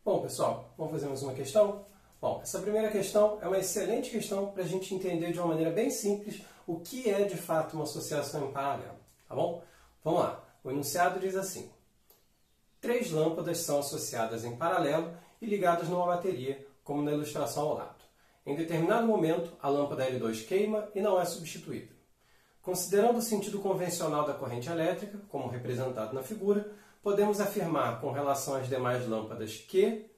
Bom, pessoal, vamos fazer mais uma questão? Bom, essa primeira questão é uma excelente questão para a gente entender de uma maneira bem simples o que é de fato uma associação em paralelo, tá bom? Vamos lá. O enunciado diz assim: 3 lâmpadas são associadas em paralelo e ligadas numa bateria, como na ilustração ao lado. Em determinado momento, a lâmpada L2 queima e não é substituída. Considerando o sentido convencional da corrente elétrica, como representado na figura, podemos afirmar com relação às demais lâmpadas que...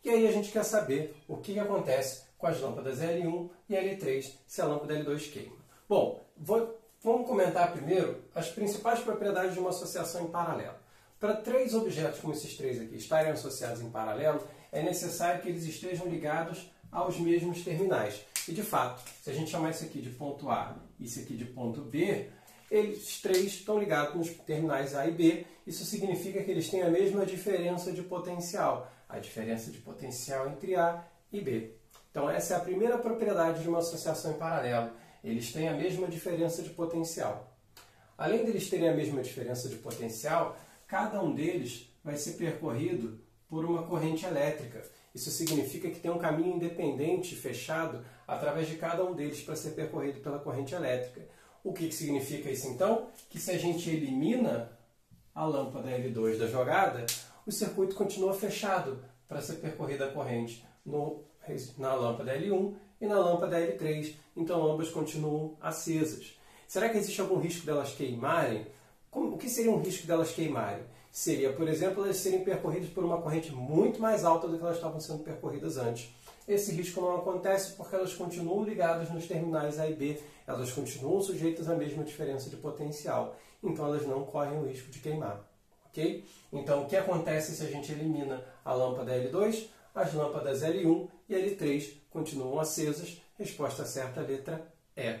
E aí a gente quer saber o que acontece com as lâmpadas L1 e L3 se a lâmpada L2 queima. Bom, vamos comentar primeiro as principais propriedades de uma associação em paralelo. Para 3 objetos como esses 3 aqui estarem associados em paralelo, é necessário que eles estejam ligados aos mesmos terminais. E de fato, se a gente chamar isso aqui de ponto A e isso aqui de ponto B, eles 3 estão ligados nos terminais A e B. Isso significa que eles têm a mesma diferença de potencial, a diferença de potencial entre A e B. Então essa é a primeira propriedade de uma associação em paralelo. Eles têm a mesma diferença de potencial. Além deles terem a mesma diferença de potencial, cada um deles vai ser percorrido por uma corrente elétrica. Isso significa que tem um caminho independente fechado através de cada um deles para ser percorrido pela corrente elétrica. O que significa isso então? Que se a gente elimina a lâmpada L2 da jogada, o circuito continua fechado para ser percorrida a corrente na lâmpada L1 e na lâmpada L3. Então ambas continuam acesas. Será que existe algum risco delas queimarem? O que seria um risco delas queimarem? Seria, por exemplo, elas serem percorridas por uma corrente muito mais alta do que elas estavam sendo percorridas antes. Esse risco não acontece porque elas continuam ligadas nos terminais A e B, elas continuam sujeitas à mesma diferença de potencial, então elas não correm o risco de queimar. Ok? Então, o que acontece se a gente elimina a lâmpada L2? As lâmpadas L1 e L3 continuam acesas. Resposta certa, letra E.